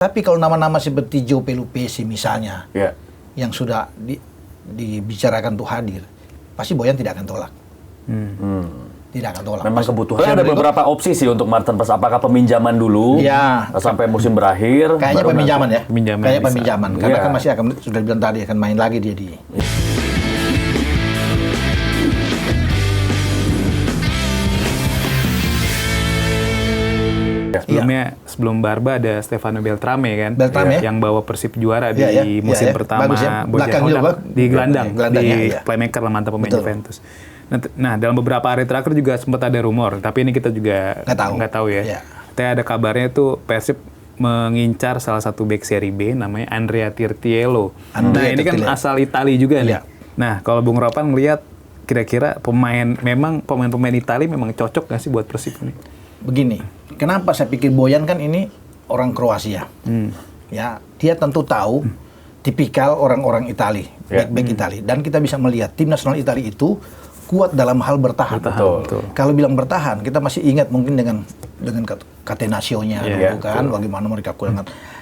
Tapi kalau nama-nama seperti Joe Pelupesi misalnya, yang sudah dibicarakan untuk hadir, pasti Boyan tidak akan tolak. Tidak akan tolak. Memang kebutuhan. Ada beberapa opsi sih untuk Maarten Paes. Apakah peminjaman dulu sampai musim berakhir? Kayaknya peminjaman ya. Kayaknya bisa. peminjaman. Karena kan masih akan, sudah bilang tadi, akan main lagi dia di... Sebelum Barba ada Stefano Beltrame kan, Beltrame, yang bawa Persib juara di musim pertama di gelandang, playmaker lah, mantan pemain Juventus. Nah, dalam beberapa hari terakhir juga sempat ada rumor, tapi ini kita juga nggak tahu ya. Tapi ada kabarnya itu Persib mengincar salah satu bek Serie B namanya Andrea Tirtiello. Nah, ini kan asal Italia juga nih. Nah, kalau Bung Ropan melihat kira-kira pemain-pemain Italia memang cocok nggak sih buat Persib ini? Begini, kenapa saya pikir Boyan kan ini orang Kroasia, ya dia tentu tahu tipikal orang-orang Italia, back Italia, dan kita bisa melihat tim nasional Italia itu kuat dalam hal bertahan. Betul. Kalau bilang bertahan, kita masih ingat mungkin dengan Catenaccio-nya, bagaimana mereka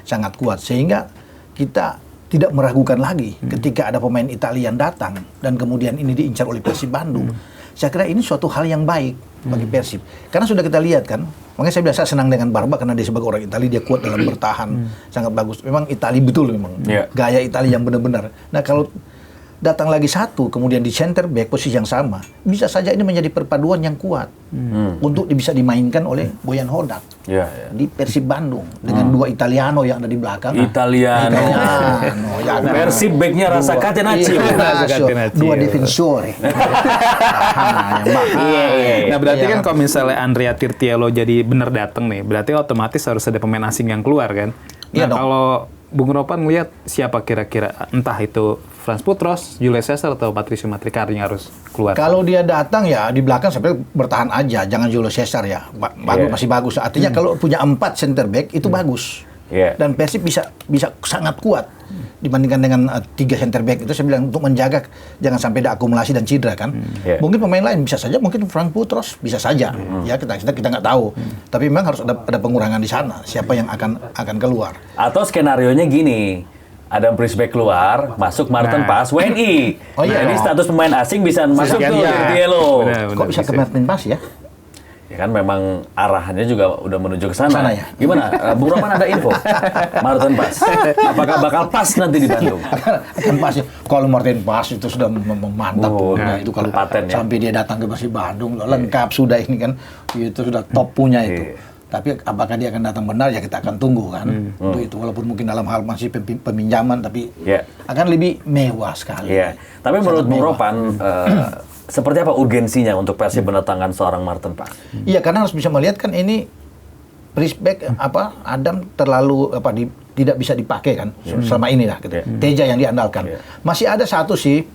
sangat kuat, sehingga kita tidak meragukan lagi ketika ada pemain Italia yang datang dan kemudian ini diincar oleh Persib Bandung. Saya kira ini suatu hal yang baik bagi Persib. Karena sudah kita lihat kan, makanya saya biasa senang dengan Barba karena dia sebagai orang Italia, dia kuat dalam bertahan, sangat bagus. Memang Italia betul memang, gaya Italia yang benar-benar. Nah kalau datang lagi satu, kemudian di center back posisi yang sama, bisa saja ini menjadi perpaduan yang kuat untuk bisa dimainkan oleh Boyan Hodak di Persib Bandung dengan dua Italiano yang ada di belakang. Italiano. Persib backnya rasa Catenaccio. Dua difensore. Nah berarti kan kalau misalnya Andrea Tirtiello jadi benar datang nih, berarti otomatis harus ada pemain asing yang keluar kan? Nah kalau Bung Ropan melihat siapa kira-kira, entah itu Frans Putros, Julius Caesar atau Patricio Matricari yang harus keluar? Kalau dia datang ya di belakang sebenarnya bertahan aja, jangan Julius Caesar ya. Masih bagus. Artinya kalau punya 4 center back itu bagus. Dan Persib bisa sangat kuat dibandingkan dengan 3 center back itu, saya bilang untuk menjaga jangan sampai ada akumulasi dan cedera kan. Mungkin pemain lain bisa saja, mungkin Frans Putros bisa saja. Ya kita nggak tahu. Tapi memang harus ada pengurangan di sana. Siapa yang akan keluar? Atau skenarionya gini, Adam Prisbeck keluar, masuk Maarten Paes, WNI. Jadi status pemain asing bisa masuk ke Tirtiello. Kok bisa ke Maarten Paes ya? Ya kan memang arahannya juga udah menuju ke sana. Ya? Gimana? Bung Roman ada info? Maarten Paes. Apakah bakal pas nanti di Bandung? Akan pas ya. Kalau Maarten Paes itu sudah mantap. Itu kalau sampai dia datang ke Persib Bandung, lengkap sudah ini kan. Itu sudah top punya itu. Tapi apakah dia akan datang benar ya kita akan tunggu kan. Untuk itu walaupun mungkin dalam hal masih peminjaman tapi akan lebih mewah sekali. Tapi menurut Bung Ropan seperti apa urgensinya untuk Persib mendatangkan seorang Maarten Paes? Iya, karena harus bisa melihat kan ini Prisbeck Adam terlalu tidak bisa dipakai kan selama ini lah gitu. Teja yang diandalkan. Masih ada satu sih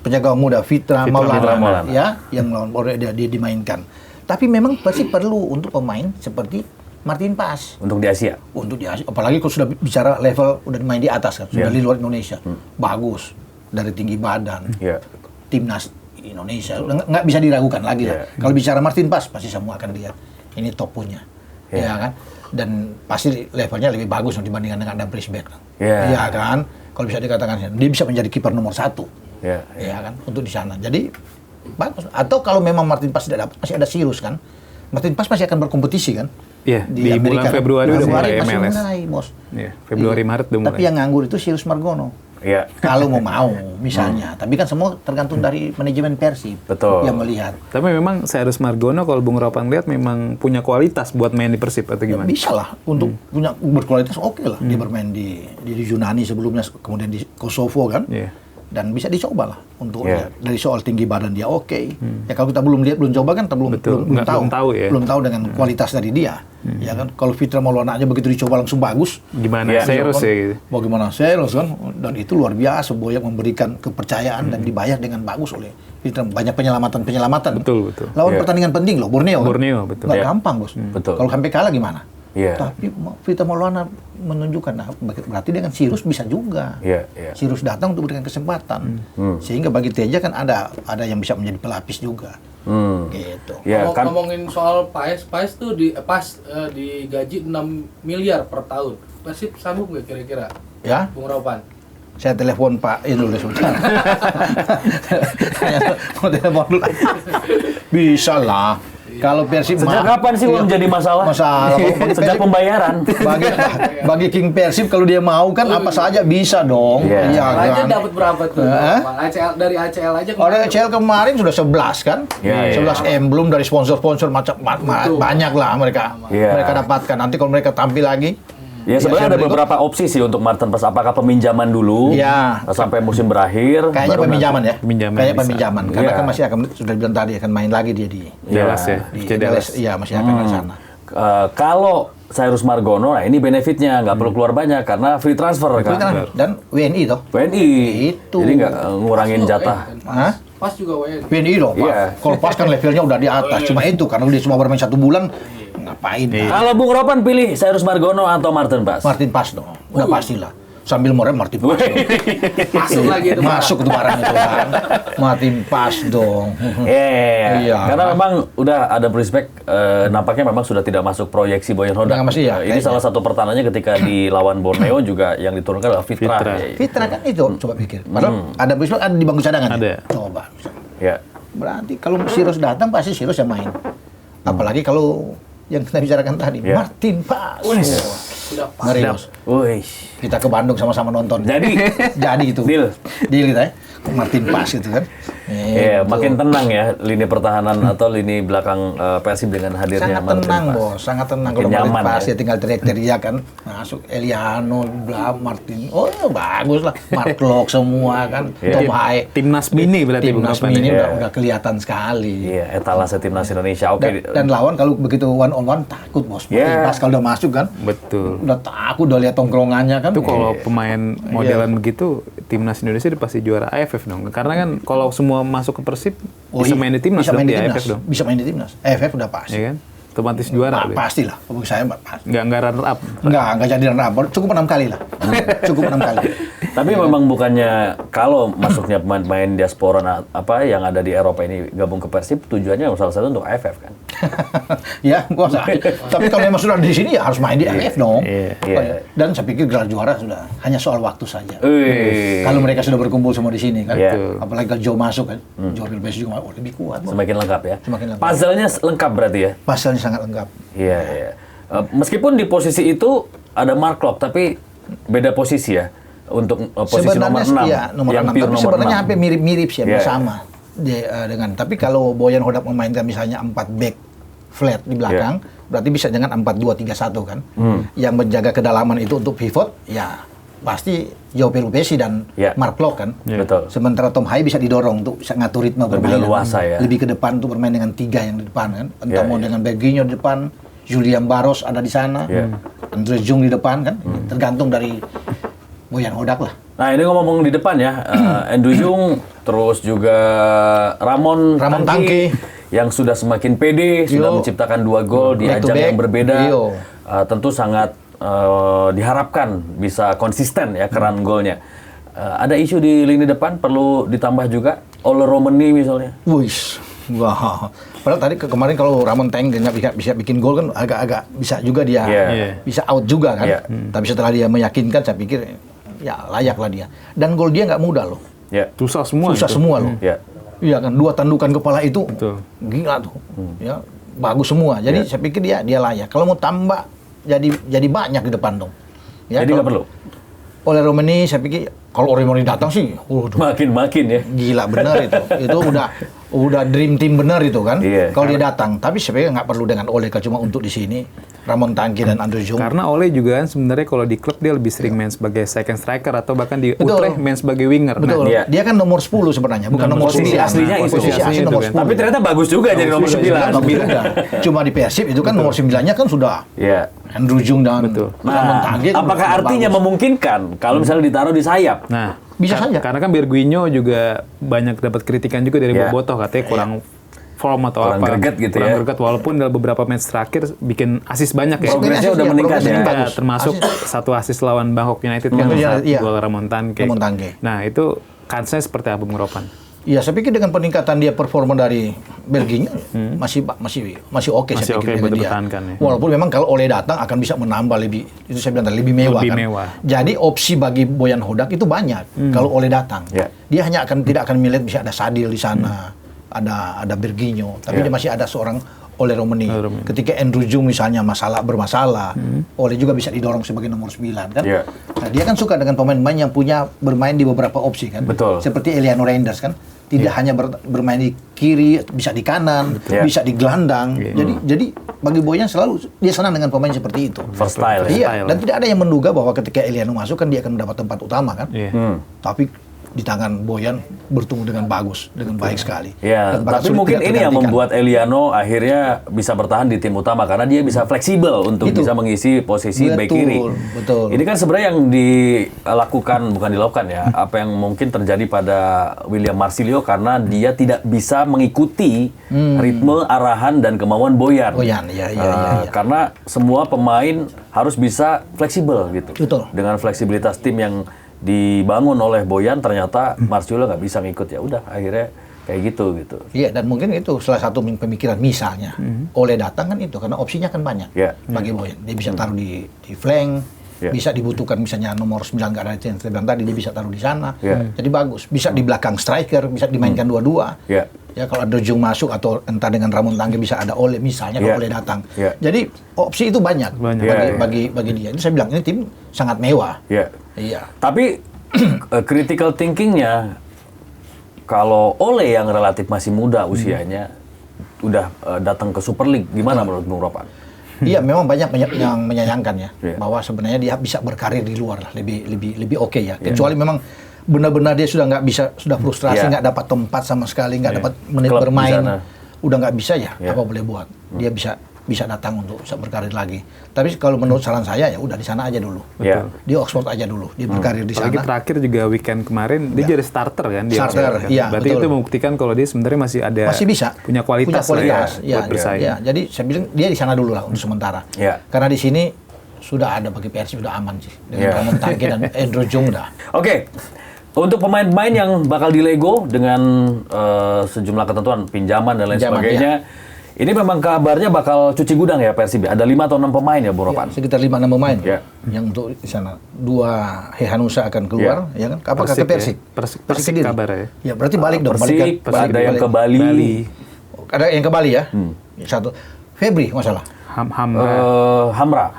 penjaga muda Fitra Maulana ya yang baru dia dimainkan. Tapi memang Persib perlu untuk pemain seperti Maarten Paes. Untuk di Asia? Untuk di Asia. Apalagi kalau sudah bicara level udah main di atas kan, sudah di luar Indonesia. Bagus dari tinggi badan. Timnas Indonesia nggak bisa diragukan lagi lah. Kalau bicara Maarten Paes pasti semua akan lihat ini top punya, ya kan? Dan pasti levelnya lebih bagus dibandingkan dengan Adam Prisbeck, ya kan? Kalau bisa dikatakan dia bisa menjadi kiper nomor 1, ya kan? Untuk di sana. Jadi bagus. Atau kalau memang Maarten Paes tidak dapat, masih ada Sirius kan? Maarten Paes masih akan berkompetisi kan? Iya. Di bulan Februari udah mulai MLS. Bos. Februari Maret udah mulai. Tapi yang nganggur itu Sirius Margono. Kalau mau misalnya, tapi kan semua tergantung dari manajemen Persib yang melihat. Tapi memang Sirius Margono kalau Bung Ropan lihat memang punya kualitas buat main di Persib atau gimana? Bisa lah, untuk punya berkualitas oke lah. Dia bermain di Yunani sebelumnya, kemudian di Kosovo kan. Dan bisa dicoba lah untuk dari soal tinggi badan dia Ya kalau kita belum coba kan kita belum tahu dengan kualitas dari dia. Ya kan kalau Fitra Maulana aja begitu dicoba langsung bagus. Gimana Sirius ya gitu. Bagaimana Sirius kan, dan itu luar biasa Boyak memberikan kepercayaan dan dibayar dengan bagus oleh Fitra, banyak penyelamatan. Betul. Lawan pertandingan penting loh, Borneo betul. Nggak gampang bos. Kalau sampai kalah gimana? Tapi Fitra Maulana menunjukkan, berarti dengan Sirius bisa juga. Sirius datang untuk memberikan kesempatan, sehingga bagi Teja kan ada yang bisa menjadi pelapis juga. Gitu. Ngomongin soal Paes tuh digaji 6 miliar per tahun. Persib sanggup nggak kira-kira? Ya. Bung Ropan. Saya telepon Pak dulu sebentar. Mau telepon dulu. Bisa lah. Kalau Persib sejak kapan sih uang jadi masalah? Masalah. Sejak pembayaran. Bagi King Persib kalau dia mau kan apa saja bisa dong. Iya kan. dapat berapa tuh? ACL, dari ACL aja. Orang ACL kemarin sudah 11 kan? 11 belum dari sponsor-sponsor macam banyak lah mereka. Mereka dapatkan. Nanti kalau mereka tampil lagi. Ya sebenarnya ada beberapa opsi sih untuk Martin Paes. Apakah peminjaman dulu sampai musim berakhir? Kayaknya peminjaman ya. Kayaknya peminjaman. Karena kan masih akan, sudah bilang tadi, akan main lagi dia di Dallas ya. Iya, masih akan ke sana. Kalau Cyrus Margono, nah ini benefitnya nggak perlu keluar banyak karena free transfer kan. Dan WNI toh. WNI. Itu. Jadi nggak ngurangin jatah. Pas juga WNI. WNI dong, Pak. Kalau pas kan levelnya udah di atas. Cuma itu karena dia cuma bermain 1 bulan. Ngapain? Kalau Bung Ropan pilih Cyrus Margono atau Martin Paes? Martin Paes dong. Udah pastilah. Sambil morem Martin Paes dong. Masuk lagi itu. Masuk itu barang itu kan. Martin Paes dong. Iya. Karena memang udah ada prospek nampaknya memang sudah tidak masuk proyeksi Boyan Hodak. Ini salah satu pertanyaannya ketika di lawan Borneo juga yang diturunkan adalah Fitra. Fitra kan itu coba pikir. Padahal ada prospek ada di bangku cadangan. Ada. Coba. Ya. Berarti kalau Sirus datang pasti Sirus yang main. Apalagi kalau yang kita bicarakan tadi, Martin Paes. Sudah pas. Ngeri, Bos. Kita ke Bandung sama-sama nonton. Jadi itu. Deal kita ya. Martin Paes gitu kan. Iya, makin tenang ya lini pertahanan atau lini belakang Persib dengan hadirnya Martin Paes. Sangat tenang, Bos. Sangat tenang kalau Martin Paes ya tinggal teriak-teriak kan. Masuk Eliano, Martin. Oh, bagus lah. Mark Locke semua kan. Tom Haye. Timnas mini berarti. Timnas mini udah kelihatan sekali. Iya, etalase timnas Indonesia. Oke. Dan lawan kalau begitu one on one takut, Bos. Martin Paes kalau udah masuk kan. Betul. Udah takut, udah lihat tongkrongannya kan. Itu kalau pemain modelan begitu, timnas Indonesia pasti juara AFF dong. Karena kan kalau semua masuk ke Persib, bisa main di timnas dong, di AFF dong. Bisa main di timnas. AFF udah pasti. Iya kan? Otomatis juara. Pastilah. Bagi saya pasti. Nggak runner up. Nggak jadi runner up. Cukup 6 kali lah. Cukup 6 kali. Tapi memang bukannya kalau masuknya pemain diaspora yang ada di Eropa ini gabung ke Persib, tujuannya salah satu untuk AFF kan? Ya, tapi kalau yang sudah di sini ya harus main di AFF dong. Dan saya pikir gelar juara sudah hanya soal waktu saja. Kalau mereka sudah berkumpul semua di sini kan. Apalagi kalau Joe masuk kan. Joe Pilbes juga lebih kuat. Semakin lengkap ya? Semakin lengkap. Puzzle-nya lengkap berarti ya? Puzzle-nya sangat lengkap. Iya. Meskipun di posisi itu ada Mark Locke, tapi beda posisi ya. Untuk posisi sebenarnya, nomor 6 nomor yang 6. pure Tapi nomor sebenarnya 6. hampir mirip-mirip sih, bersama dengan. Tapi kalau Boyan Hodak memainkan misalnya 4 back flat di belakang, berarti bisa dengan 4-2-3-1 kan. Yang menjaga kedalaman itu untuk pivot, ya pasti Joe Pelupesi dan Mark Locke kan. Betul. Sementara Tom Haye bisa didorong untuk bisa ngatur ritme bermain. Lebih leluasa ya. Lebih ke depan untuk bermain dengan 3 yang di depan kan. Entah mau dengan Berginho di depan, Julian Barros ada di sana, Andre Jung di depan kan. Tergantung dari Boyan Hodak lah. Nah ini ngomong di depan ya, Andrew Jung, terus juga Ramon Tangke yang sudah semakin pede, sudah menciptakan 2 gol di ajang yang berbeda. Tentu sangat diharapkan bisa konsisten ya keran golnya. Ada isu di lini depan perlu ditambah juga, Ole Romani misalnya. Wah, padahal tadi kemarin kalau Ramon Tangke nggak bisa bikin gol kan agak-agak bisa juga dia bisa out juga kan. Tapi setelah dia meyakinkan, saya pikir ya layak lah dia. Dan gol dia nggak mudah loh. Susah semua loh. Iya kan, 2 tandukan kepala itu gila tuh. Ya, bagus semua. Jadi saya pikir dia layak. Kalau mau tambah jadi banyak di depan dong. Ya, jadi nggak perlu. Oleh Romani saya pikir kalau Romani datang sih, makin ya. Gila benar itu. Itu udah dream team benar itu kan. Kalau dia datang, tapi sebenarnya nggak perlu dengan Ole cuma untuk di sini. Ramon Tangke dan Andre Jung. Karena Ole juga kan sebenarnya kalau di klub dia lebih sering main sebagai second striker atau bahkan di Utrecht main sebagai winger. Betul. Nah, dia kan nomor 10 sebenarnya, bukan nomor 9. Posisi aslinya itu. Posisi asli nomor 10. Tapi ternyata bagus juga jadi nomor 9. Cuma di Persib itu kan nomor 9-nya kan sudah Andrew Jung dan Ramon Tangke. Apakah artinya memungkinkan kalau misalnya ditaruh di sayap? Nah, bisa saja. Karena kan Berginho juga banyak dapat kritikan juga dari Bobotoh, katanya kurang form atau kurang apa. Greget gitu kurang greget, walaupun dalam beberapa match terakhir bikin assist banyak ya. Progresnya udah meningkat ya. Termasuk satu assist lawan Bangkok United kan, gol Ramon Tangke. Ramon Tangke. Nah, itu kansnya seperti apa Bung Ropan? Ya, saya pikir dengan peningkatan dia performa dari Belgia masih oke saya pikir dengan dia. Ya. Walaupun memang kalau Ole datang akan bisa menambah lebih, itu saya bilang tadi, lebih mewah. Jadi opsi bagi Bojan Hodak itu banyak kalau Ole datang. Dia hanya tidak akan melihat bisa ada Sadil di sana, ada Berginho, tapi dia masih ada seorang Ole Romani. Ketika Andrew Jung misalnya bermasalah, Ole juga bisa didorong sebagai nomor 9 kan. Nah, dia kan suka dengan pemain-pemain yang punya bermain di beberapa opsi kan. Betul. Seperti Eliano Reinders kan. Tidak hanya bermain di kiri, bisa di kanan, bisa di gelandang. Jadi bagi Bojan selalu dia senang dengan pemain seperti itu. Versatile. Iya, dan tidak ada yang menduga bahwa ketika Eliano masuk kan dia akan mendapat tempat utama kan. Tapi di tangan Bojan bertumbuh dengan bagus, dengan baik sekali. Ya, tapi mungkin ini yang membuat Eliano akhirnya bisa bertahan di tim utama karena dia bisa fleksibel untuk bisa mengisi posisi bek kiri. Betul. Ini kan sebenarnya yang bukan dilakukan ya, apa yang mungkin terjadi pada William Marsilio karena dia tidak bisa mengikuti ritme, arahan dan kemauan Bojan. Iya. Karena semua pemain harus bisa fleksibel gitu. Betul. Dengan fleksibilitas tim yang dibangun oleh Bojan, ternyata Marsilio nggak bisa ngikut, ya udah akhirnya kayak gitu. Iya, dan mungkin itu salah satu pemikiran misalnya. Ole datang kan itu karena opsinya kan banyak bagi Bojan. Dia bisa taruh di flank, bisa dibutuhkan misalnya nomor 9 nggak ada itu yang saya bilang tadi, dia bisa taruh di sana. Jadi bagus. Bisa di belakang striker, bisa dimainkan dua-dua. Ya kalau ada Jung masuk atau entah dengan Ramon Tangke bisa ada Ole misalnya kalau Ole datang. Jadi opsi itu banyak. Bagi dia. Itu saya bilang ini tim sangat mewah. Iya. Tapi critical thinkingnya kalau Ole yang relatif masih muda usianya udah datang ke Super League, gimana menurut Bung Ropan? Iya, memang banyak yang menyayangkan ya bahwa sebenarnya dia bisa berkarir di luar lah, lebih oke ya. Kecuali memang benar-benar dia sudah frustrasi, nggak dapat tempat sama sekali, nggak dapat menit klub bermain, udah nggak bisa ya, apa boleh buat. Dia bisa datang untuk bisa berkarir lagi. Tapi kalau menurut saran saya ya udah di sana aja dulu. Di Oxford aja dulu, dia berkarir di sana. Apalagi terakhir juga weekend kemarin dia jadi starter kan di Oxford. Iya, berarti itu membuktikan kalau dia sebenarnya masih bisa punya kualitas buat bersaing. Jadi saya bilang dia di sana dulu lah untuk sementara. Karena di sini sudah ada bagi Persib sudah aman sih dengan Ramon Tangke dan Andrew Jung dah. Oke. Untuk pemain-pemain yang bakal dilego dengan sejumlah ketentuan pinjaman dan lain sebagainya, ini memang kabarnya bakal cuci gudang ya Persib. Ada 5 atau 6 pemain ya, Bung Ropan? Sekitar 5-6 pemain. Yang untuk di sana 2 Hehanusa akan keluar, ya kan? Apakah ke Persib? Persik kabar ya. Ya berarti balik dong. Persik, ada yang ke Bali. Ada yang ke Bali ya? Satu. Febri, nggak salah. Hamra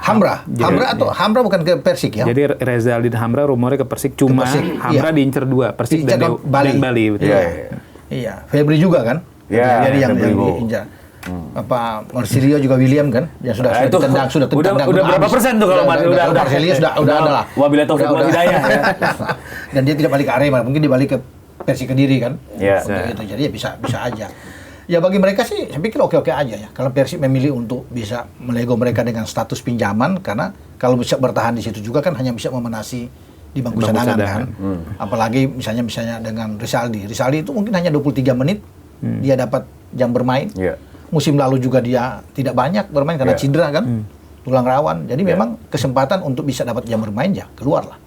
atau Hamra bukan ke Persik ya? Jadi Rezaldi dan Hamra rumornya ke Persik, cuma Hamra diincer 2, Persik dan Bali. Iya, Febri juga kan? Jadi yang diincar. Marsilio juga William kan? Yang sudah ditendang. Udah berapa persen tuh kalau Marsilio sudah ada lah. Wabillahi taufiq wal hidayah ya. Dan dia tidak balik ke Arema, mungkin dia balik ke Persik Kediri kan? Jadi ya bisa aja. Ya bagi mereka sih, saya pikir oke-oke aja ya. Kalau Persib memilih untuk bisa melego mereka dengan status pinjaman, karena kalau bisa bertahan di situ juga kan hanya bisa memenasi di bangku cadangan kan. Apalagi misalnya dengan Rizaldi itu mungkin hanya 23 menit dia dapat jam bermain. Musim lalu juga dia tidak banyak bermain karena cedera kan, tulang rawan. Jadi memang kesempatan untuk bisa dapat jam bermain ya keluar lah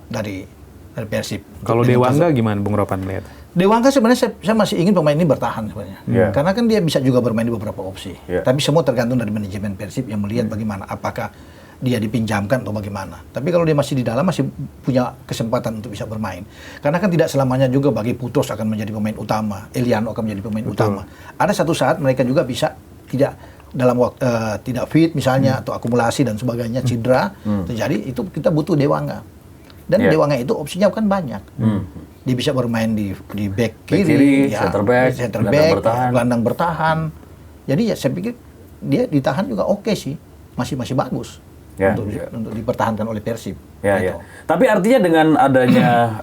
dari Persib. Kalau Dewangga gimana Bung Ropan lihat? Dewangga sebenarnya saya masih ingin pemain ini bertahan sebenarnya. Karena kan dia bisa juga bermain di beberapa opsi. Tapi semua tergantung dari manajemen Persib yang melihat bagaimana, apakah dia dipinjamkan atau bagaimana. Tapi kalau dia masih di dalam, masih punya kesempatan untuk bisa bermain. Karena kan tidak selamanya juga bagi Putos akan menjadi pemain utama, Eliano akan menjadi pemain utama. Ada satu saat mereka juga bisa tidak dalam waktu tidak fit misalnya atau akumulasi dan sebagainya, cedera terjadi, itu kita butuh Dewangga. Dan Dewangga itu opsinya kan banyak. Dia bisa bermain di back kiri, center back, gelandang bertahan. Jadi ya saya pikir dia ditahan juga oke sih, masih bagus untuk dipertahankan oleh Persib. Tapi artinya dengan adanya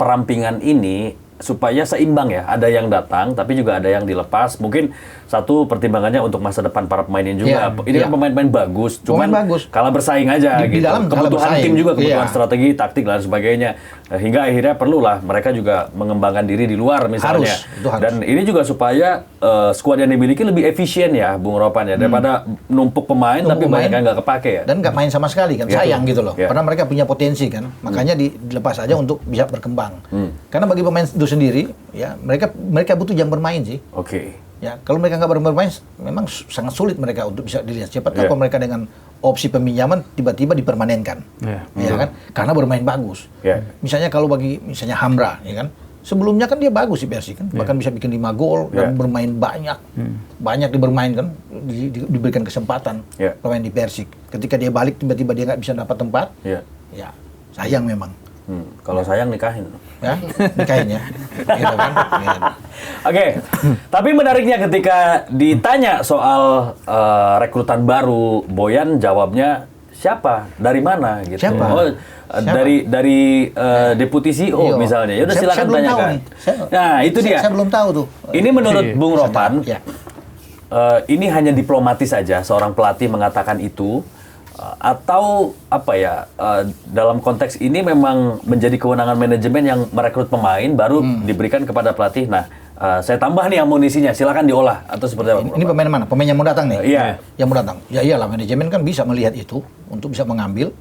perampingan ini supaya seimbang ya, ada yang datang tapi juga ada yang dilepas. Mungkin satu pertimbangannya untuk masa depan para pemainnya juga. Ini kan pemain-pemain bagus, cuman kalah bersaing aja di gitu. Dalam kebutuhan tim juga, kebutuhan strategi, taktik dan sebagainya. Hingga akhirnya perlulah mereka juga mengembangkan diri di luar misalnya. Harus. Dan ini juga supaya skuad yang dimiliki lebih efisien ya, Bung Ropan ya, daripada numpuk pemain tapi banyak yang nggak kepake ya. Dan nggak main sama sekali kan, sayang gitu loh. Karena mereka punya potensi kan, makanya dilepas aja untuk bisa berkembang. Karena bagi pemain sendiri, ya mereka butuh jam bermain sih. Oke. Ya, kalau mereka nggak bermain, memang sangat sulit mereka untuk bisa dilihat. Siapa tahu kalau mereka dengan opsi peminjaman tiba-tiba dipermanenkan, ya kan? Karena bermain bagus. Misalnya kalau misalnya Hamra, ya kan? Sebelumnya kan dia bagus di Persik kan, bahkan bisa bikin 5 gol dan bermain banyak dibermainkan, diberikan kesempatan bermain di Persik. Ketika dia balik tiba-tiba dia nggak bisa dapat tempat, ya sayang memang. Kalau sayang nikahin. Ya, nikahin ya. Gitu kan? Oke. Tapi menariknya ketika ditanya soal rekrutan baru, Boyan jawabnya siapa? Dari mana gitu. Siapa? Oh, dari Deputi CEO misalnya. Ya udah silakan tanyakan. Nah, itu dia. Saya belum tahu tuh. Ini menurut Bung Ropan, ini hanya diplomatis saja seorang pelatih mengatakan itu. Atau apa ya, dalam konteks ini memang menjadi kewenangan manajemen yang merekrut pemain baru diberikan kepada pelatih. Nah, saya tambah nih amunisinya, silakan diolah atau seperti apa? Ini pemain mana? Pemain yang mau datang nih? Iya. Yang mau datang. Ya iyalah, manajemen kan bisa melihat itu untuk bisa mengambil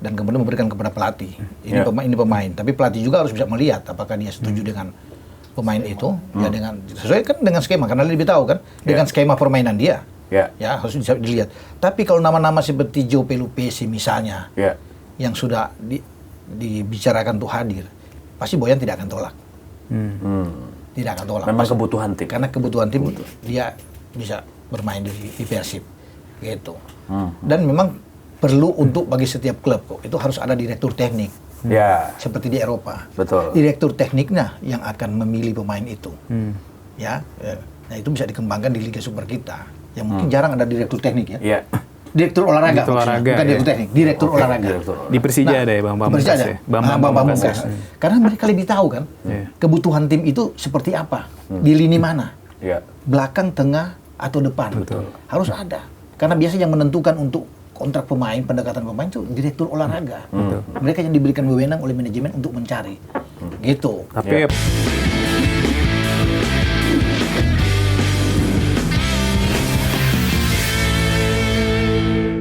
dan kemudian memberikan kepada pelatih. Ini pemain, tapi pelatih juga harus bisa melihat apakah dia setuju dengan pemain itu, ya dengan sesuai kan dengan skema, karena dia lebih tahu kan dengan skema permainan dia. Ya harus bisa dilihat. Tapi kalau nama-nama seperti Joe Pelupesi misalnya, yang sudah dibicarakan untuk hadir, pasti Boyan tidak akan tolak. Tidak akan tolak. Memang kebutuhan tim. Karena kebutuhan tim dia bisa bermain di Persib, gitu. Dan memang perlu untuk bagi setiap klub kok. Itu harus ada direktur teknik. Seperti di Eropa. Betul. Direktur tekniknya yang akan memilih pemain itu. Nah itu bisa dikembangkan di Liga Super kita. Yang mungkin jarang ada direktur teknik ya. Direktur olahraga, bukan direktur teknik, direktur olahraga. Di Persija ada ya Bang Pamungkas. Ya? Bang Pamungkas. Karena mereka lebih tahu kan kebutuhan tim itu seperti apa, di lini mana, belakang, tengah atau depan. Harus ada. Karena biasanya yang menentukan untuk kontrak pemain, pendekatan pemain itu direktur olahraga. Mereka yang diberikan wewenang oleh manajemen untuk mencari. Gitu. Tapi